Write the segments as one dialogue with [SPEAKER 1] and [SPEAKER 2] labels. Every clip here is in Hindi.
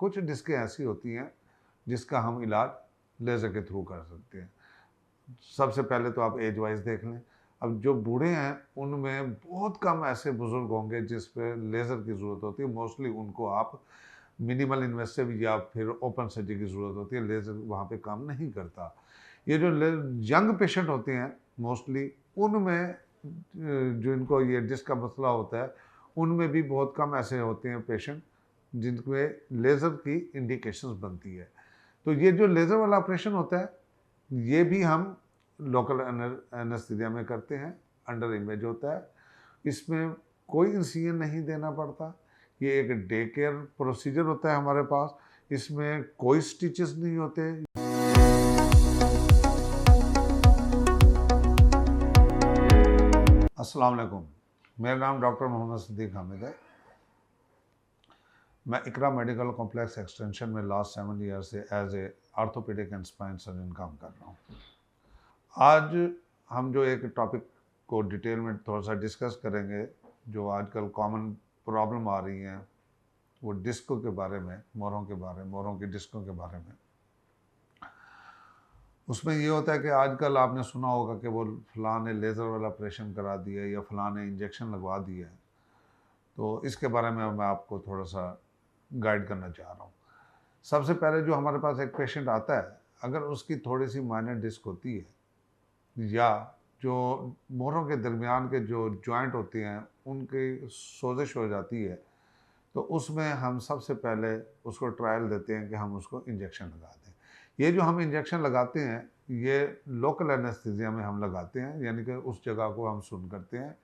[SPEAKER 1] कुछ डिस्कें ऐसी होती हैं जिसका हम इलाज लेज़र के थ्रू कर सकते हैं। सबसे पहले तो आप एज वाइज देख लें। अब जो बूढ़े हैं उनमें बहुत कम ऐसे बुज़ुर्ग होंगे जिस पे लेज़र की ज़रूरत होती है। मोस्टली उनको आप मिनिमल इन्वेसिव या फिर ओपन सर्जरी की ज़रूरत होती है। लेज़र वहाँ पे काम नहीं करता। ये जो ले यंग पेशेंट होते हैं मोस्टली उनमें जो इनको ये डिस्क का मसला होता है, उनमें भी बहुत कम ऐसे होते हैं पेशेंट जिनमें लेज़र की इंडिकेशंस बनती है। तो ये जो लेज़र वाला ऑपरेशन होता है, ये भी हम लोकल एनेस्थीसिया में करते हैं, अंडर इमेज होता है। इसमें कोई इंसिजन नहीं देना पड़ता। ये एक डे केयर प्रोसीजर होता है हमारे पास। इसमें कोई स्टिचेस नहीं होते। अस्सलाम वालेकुम। मेरा नाम डॉक्टर मोहम्मद सिद्दीक हामिद है। मैं इकरा मेडिकल कॉम्प्लेक्स एक्सटेंशन में लास्ट 7 ईयर से as a orthopaedic and spine surgeon काम कर रहा हूँ। आज हम जो एक टॉपिक को डिटेल में थोड़ा सा डिस्कस करेंगे, जो आजकल कॉमन प्रॉब्लम आ रही हैं, वो डिस्कों के बारे में, मोरों की डिस्कों के बारे में। उसमें ये होता है कि आजकल आपने सुना होगा कि वो फलां ने लेज़र वाला ऑपरेशन करा दिया या फलां ने इंजेक्शन लगवा दिया है। तो इसके बारे में मैं आपको थोड़ा सा गाइड करना चाह रहा हूँ। सबसे पहले जो हमारे पास एक पेशेंट आता है, अगर उसकी थोड़ी सी माइनर डिस्क होती है या जो मोरों के दरमियान के जो जॉइंट होते हैं उनकी सोजिश हो जाती है, तो उसमें हम सबसे पहले उसको ट्रायल देते हैं कि हम उसको इंजेक्शन लगा दें। ये जो हम इंजेक्शन लगाते हैं, ये लोकल एनेस्थीसिया में हम लगाते हैं, यानी कि उस जगह को हम सुन करते हैं।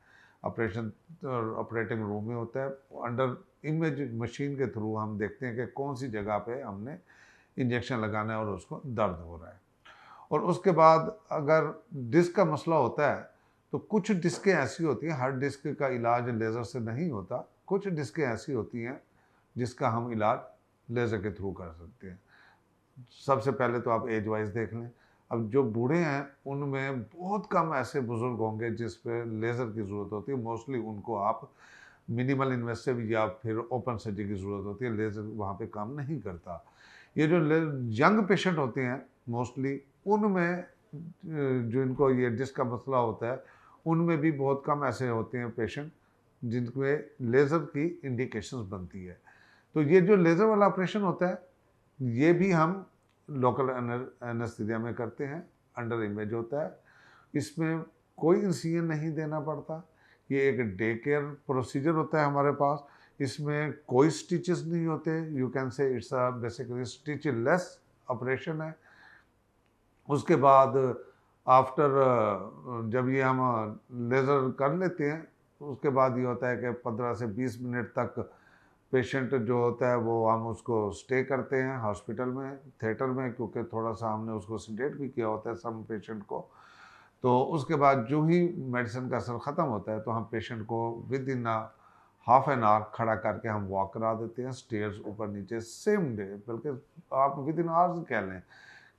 [SPEAKER 1] ऑपरेटिंग रूम में होता है। अंडर इमेज मशीन के थ्रू हम देखते हैं कि कौन सी जगह पे हमने इंजेक्शन लगाना है और उसको दर्द हो रहा है। और उसके बाद अगर डिस्क का मसला होता है, तो कुछ डिस्कें ऐसी होती हैं, हर डिस्क का इलाज लेज़र से नहीं होता। कुछ डिस्कें ऐसी होती हैं जिसका हम इलाज लेज़र के थ्रू कर सकते हैं। सबसे पहले तो आप एज वाइज देख लें। अब जो बूढ़े हैं उनमें बहुत कम ऐसे बुज़ुर्ग होंगे जिस पे लेज़र की ज़रूरत होती है। मोस्टली उनको आप मिनिमल इन्वेसिव या फिर ओपन सर्जरी की ज़रूरत होती है। लेज़र वहाँ पे काम नहीं करता। ये जो यंग पेशेंट होते हैं मोस्टली उनमें जो इनको ये डिस्क का मसला होता है, उनमें भी बहुत कम ऐसे होते हैं पेशेंट जिनमें लेज़र की इंडिकेशंस बनती है। तो ये जो लेज़र वाला ऑपरेशन होता है, ये भी हम लोकल एनेस्थीसिया में करते हैं, अंडर इमेज होता है। इसमें कोई इंसिजन नहीं देना पड़ता। ये एक डे केयर प्रोसीजर होता है हमारे पास। इसमें कोई स्टिचेस नहीं होते। You can say it's a basically stitch less operation है। उसके बाद आफ्टर जब ये हम लेज़र कर लेते हैं, तो उसके बाद ये होता है कि 15 से 20 मिनट तक पेशेंट जो होता है वो हम उसको स्टे करते हैं हॉस्पिटल में, थिएटर में, क्योंकि थोड़ा सा हमने उसको सेडेट भी किया होता है सम पेशेंट को। तो उसके बाद जो ही मेडिसिन का असर ख़त्म होता है, तो हम पेशेंट को with in half an hour खड़ा करके हम वॉक करा देते हैं, स्टेयर्स ऊपर नीचे सेम डे, बल्कि आप विद इन आवर्स कह लें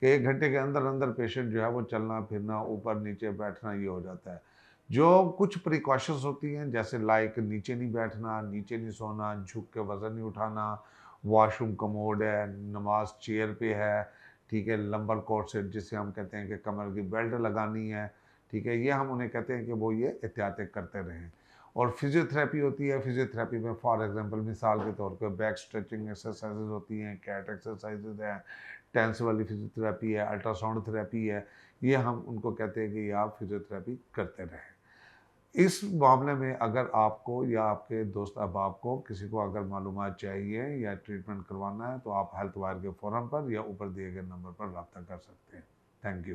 [SPEAKER 1] कि 1 घंटे के अंदर अंदर पेशेंट जो है वो चलना फिरना, ऊपर नीचे बैठना, ये हो जाता है। जो कुछ प्रिकॉशंस होती हैं, जैसे लाइक नीचे नहीं बैठना, नीचे नहीं सोना, झुक के वज़न नहीं उठाना, वॉशरूम कमोड है, नमाज चेयर पे है, ठीक है, लंबर कोर्ड सेट जिसे हम कहते हैं कि कमर की बेल्ट लगानी है, ठीक है, ये हम उन्हें कहते हैं कि वो ये एहतियातें करते रहें। और फिजियोथेरेपी होती है। फिजियोथेरेपी में फॉर एग्जांपल मिसाल के तौर पे बैक स्ट्रेचिंग एक्सरसाइजेज होती हैं, कैट एक्सरसाइजेज हैं, टेंस वाली फिजियोथेरेपी है, अल्ट्रासाउंड थेरेपी है। ये हम उनको कहते हैं कि ये आप फिजियोथेरेपी करते रहें। इस मामले में अगर आपको या आपके दोस्त अहबाब को किसी को अगर मालूमात चाहिए या ट्रीटमेंट करवाना है, तो आप हेल्थ वायर के फोरम पर या ऊपर दिए गए नंबर पर रब्ता कर सकते हैं। Thank you.